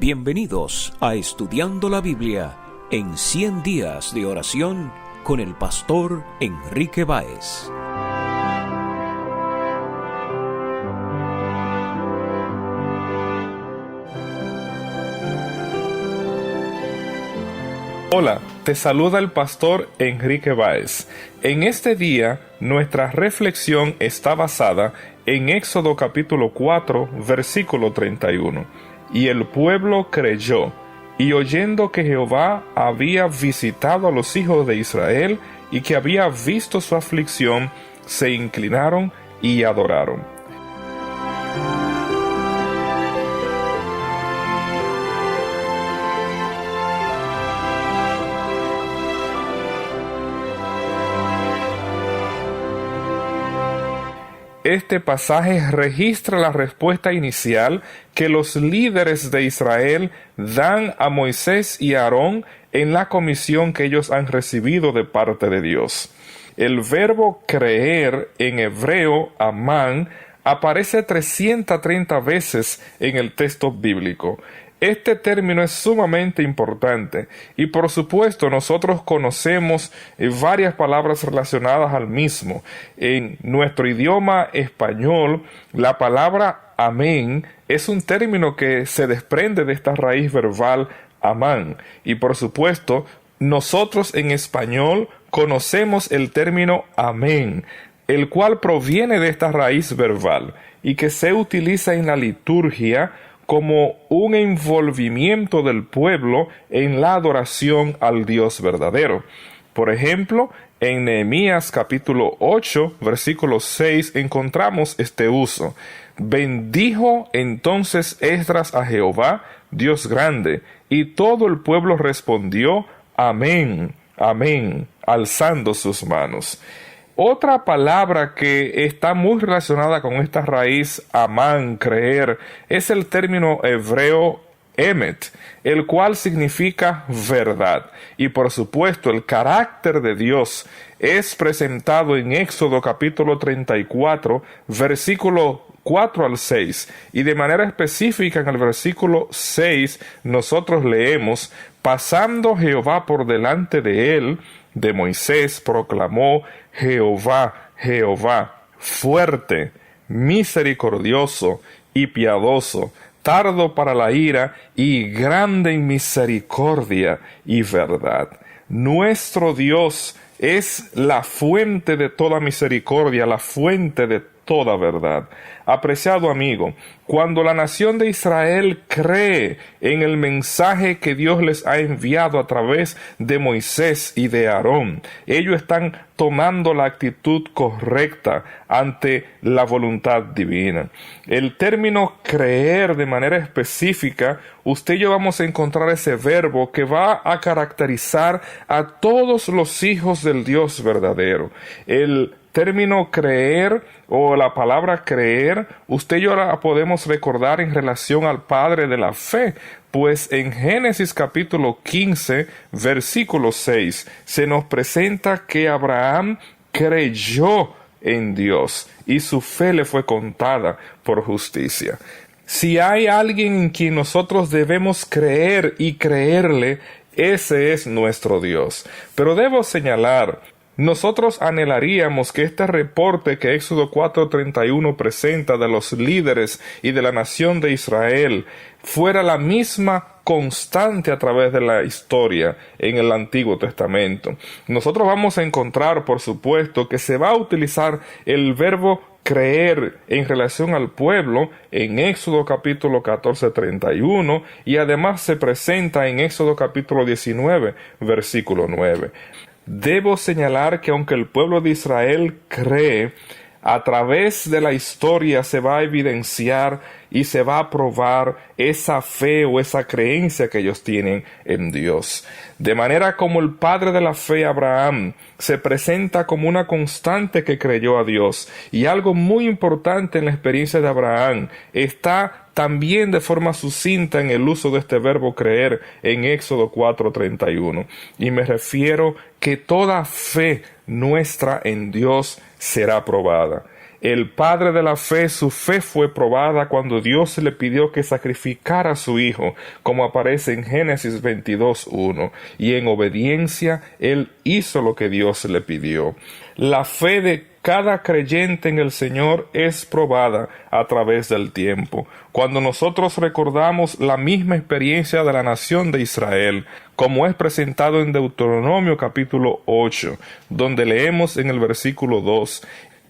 Bienvenidos a Estudiando la Biblia en 100 días de oración con el pastor Enrique Báez. Hola, te saluda el pastor Enrique Báez. En este día, nuestra reflexión está basada en Éxodo capítulo 4, versículo 31. Y el pueblo creyó, y oyendo que Jehová había visitado a los hijos de Israel, y que había visto su aflicción, se inclinaron y adoraron. Este pasaje registra la respuesta inicial que los líderes de Israel dan a Moisés y a Aarón en la comisión que ellos han recibido de parte de Dios. El verbo creer en hebreo, amán, aparece 330 veces en el texto bíblico. Este término es sumamente importante y por supuesto nosotros conocemos varias palabras relacionadas al mismo. En nuestro idioma español, la palabra amén es un término que se desprende de esta raíz verbal amán y por supuesto nosotros en español conocemos el término amén, el cual proviene de esta raíz verbal y que se utiliza en la liturgia como un envolvimiento del pueblo en la adoración al Dios verdadero. Por ejemplo, en Nehemías capítulo 8, versículo 6, encontramos este uso. Bendijo entonces Esdras a Jehová, Dios grande, y todo el pueblo respondió, amén, amén, alzando sus manos. Otra palabra que está muy relacionada con esta raíz amán, creer, es el término hebreo emet, el cual significa verdad. Y por supuesto el carácter de Dios es presentado en Éxodo capítulo 34, versículo 4 al 6. Y de manera específica en el versículo 6 nosotros leemos, pasando Jehová por delante de él, de Moisés, proclamó, Jehová, Jehová, fuerte, misericordioso y piadoso, tardo para la ira y grande en misericordia y verdad. Nuestro Dios es la fuente de toda misericordia, la fuente de toda verdad. Apreciado amigo, cuando la nación de Israel cree en el mensaje que Dios les ha enviado a través de Moisés y de Aarón, ellos están tomando la actitud correcta ante la voluntad divina. El término creer de manera específica, usted y yo vamos a encontrar ese verbo que va a caracterizar a todos los hijos del Dios verdadero. El término creer o la palabra creer, usted y yo la podemos recordar en relación al padre de la fe, pues en Génesis capítulo 15, versículo 6, se nos presenta que Abraham creyó en Dios y su fe le fue contada por justicia. Si hay alguien en quien nosotros debemos creer y creerle, ese es nuestro Dios. Pero debo señalar, nosotros anhelaríamos que este reporte que Éxodo 4:31 presenta de los líderes y de la nación de Israel fuera la misma constante a través de la historia en el Antiguo Testamento. Nosotros vamos a encontrar, por supuesto, que se va a utilizar el verbo creer en relación al pueblo en Éxodo capítulo 14:31 y además se presenta en Éxodo capítulo 19, versículo 9. Debo señalar que aunque el pueblo de Israel cree, a través de la historia se va a evidenciar y se va a probar esa fe o esa creencia que ellos tienen en Dios. De manera como el padre de la fe, Abraham, se presenta como una constante que creyó a Dios. Y algo muy importante en la experiencia de Abraham está también de forma sucinta en el uso de este verbo creer en Éxodo 4:31. Y me refiero que toda fe nuestra en Dios será probada. El padre de la fe, su fe fue probada cuando Dios le pidió que sacrificara a su hijo, como aparece en Génesis 22:1, y en obediencia él hizo lo que Dios le pidió. La fe de cada creyente en el Señor es probada a través del tiempo. Cuando nosotros recordamos la misma experiencia de la nación de Israel, como es presentado en Deuteronomio capítulo 8, donde leemos en el versículo 2,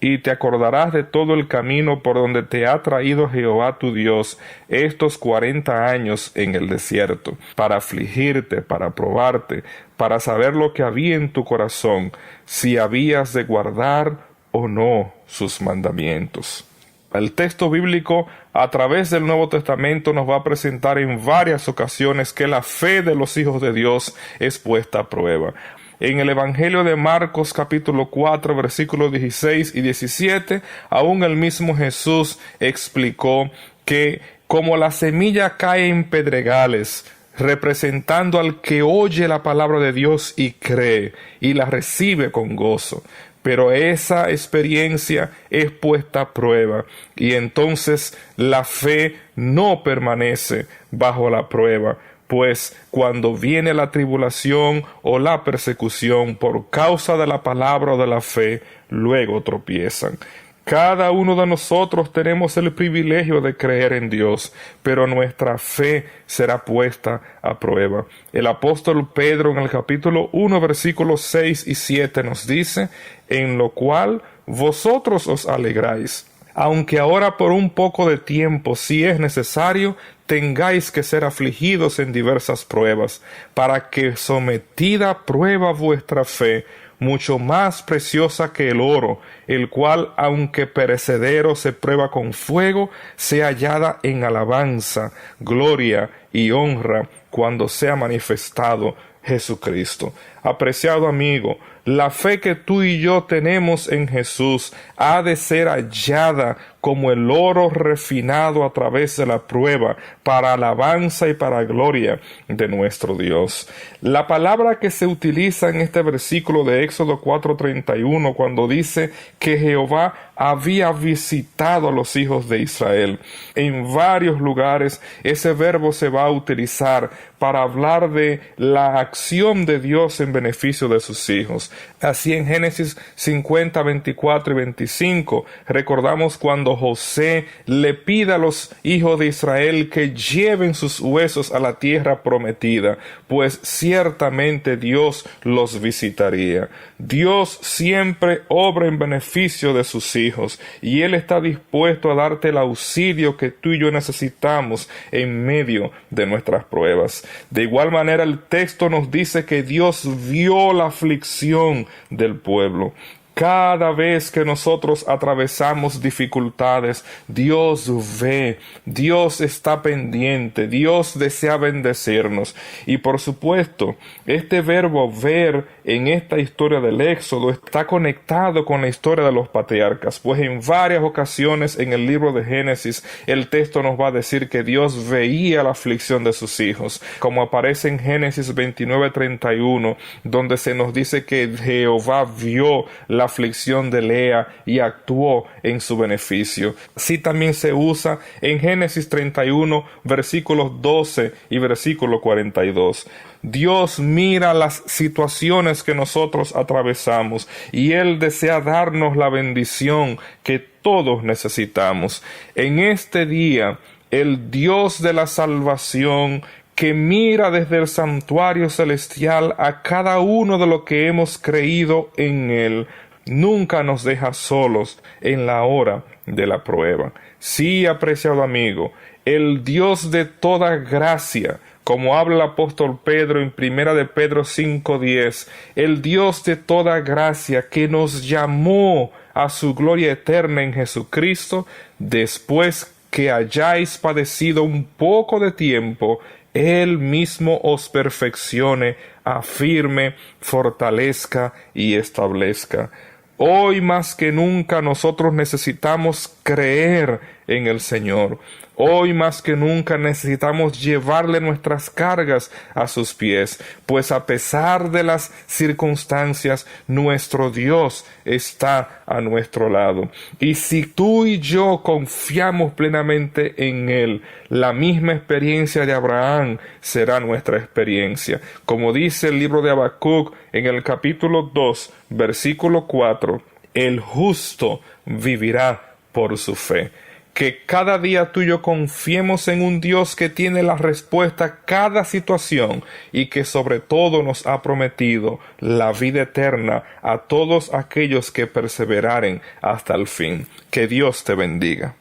y te acordarás de todo el camino por donde te ha traído Jehová tu Dios estos 40 años en el desierto, para afligirte, para probarte, para saber lo que había en tu corazón, si habías de guardar o no sus mandamientos. El texto bíblico a través del Nuevo Testamento nos va a presentar en varias ocasiones que la fe de los hijos de Dios es puesta a prueba. En el Evangelio de Marcos capítulo 4 versículos 16 y 17, aún el mismo Jesús explicó que como la semilla cae en pedregales, representando al que oye la palabra de Dios y cree y la recibe con gozo. Pero esa experiencia es puesta a prueba y entonces la fe no permanece bajo la prueba, pues cuando viene la tribulación o la persecución por causa de la palabra o de la fe, luego tropiezan. Cada uno de nosotros tenemos el privilegio de creer en Dios, pero nuestra fe será puesta a prueba. El apóstol Pedro en el capítulo 1 versículos 6 y 7 nos dice, en lo cual vosotros os alegráis, aunque ahora por un poco de tiempo, si es necesario, tengáis que ser afligidos en diversas pruebas, para que sometida a prueba vuestra fe, mucho más preciosa que el oro, el cual, aunque perecedero se prueba con fuego, sea hallada en alabanza, gloria y honra cuando sea manifestado Jesucristo. Apreciado amigo, la fe que tú y yo tenemos en Jesús ha de ser hallada como el oro refinado a través de la prueba, para alabanza y para gloria de nuestro Dios. La palabra que se utiliza en este versículo de Éxodo 4:31, cuando dice que Jehová había visitado a los hijos de Israel. En varios lugares ese verbo se va a utilizar para hablar de la acción de Dios en beneficio de sus hijos. Así en Génesis 50, 24 y 25 recordamos cuando José le pide a los hijos de Israel que lleven sus huesos a la tierra prometida, pues ciertamente Dios los visitaría. Dios siempre obra en beneficio de sus hijos y Él está dispuesto a darte el auxilio que tú y yo necesitamos en medio de nuestras pruebas. De igual manera el texto nos dice que Dios vio la aflicción del pueblo. Cada vez que nosotros atravesamos dificultades, Dios ve, Dios está pendiente, Dios desea bendecirnos. Y por supuesto, este verbo ver en esta historia del Éxodo está conectado con la historia de los patriarcas, pues en varias ocasiones en el libro de Génesis el texto nos va a decir que Dios veía la aflicción de sus hijos, como aparece en Génesis 29:31, donde se nos dice que Jehová vio la aflicción de Lea y actuó en su beneficio. Así también se usa en Génesis 31 versículos 12 y versículo 42. Dios mira las situaciones que nosotros atravesamos y Él desea darnos la bendición que todos necesitamos. En este día, el Dios de la salvación, que mira desde el santuario celestial a cada uno de los que hemos creído en Él, nunca nos deja solos en la hora de la prueba. Sí, apreciado amigo, el Dios de toda gracia, como habla el apóstol Pedro en 1 de Pedro 5:10, el Dios de toda gracia que nos llamó a su gloria eterna en Jesucristo, después que hayáis padecido un poco de tiempo, Él mismo os perfeccione, afirme, fortalezca y establezca. Hoy más que nunca nosotros necesitamos creer en el Señor. Hoy más que nunca necesitamos llevarle nuestras cargas a sus pies, pues a pesar de las circunstancias, nuestro Dios está a nuestro lado. Y si tú y yo confiamos plenamente en Él, la misma experiencia de Abraham será nuestra experiencia. Como dice el libro de Habacuc en el capítulo 2, versículo 4, el justo vivirá por su fe. Que cada día tú y yo confiemos en un Dios que tiene la respuesta a cada situación y que sobre todo nos ha prometido la vida eterna a todos aquellos que perseveraren hasta el fin. Que Dios te bendiga.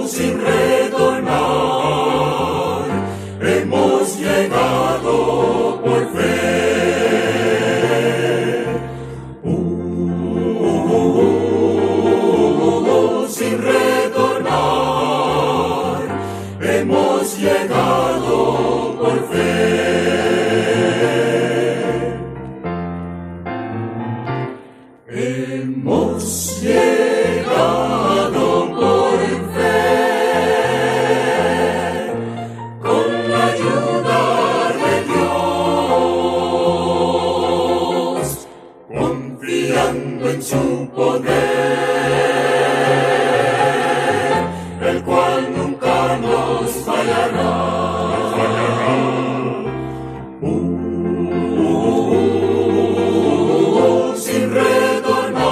Sin retornar, hemos llegado por fe. Sin retornar, hemos llegado por fe. Hemos llegado por fe, con la ayuda de Dios, confiando en su poder, el cual nunca nos fallará. Sin retornar,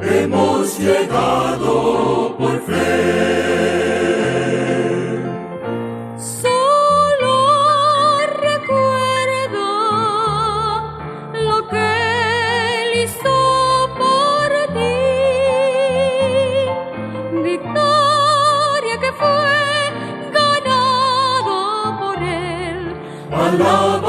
hemos llegado por fe. Solo recuerda lo que Él hizo por ti, victoria que fue ganada por Él. Alaba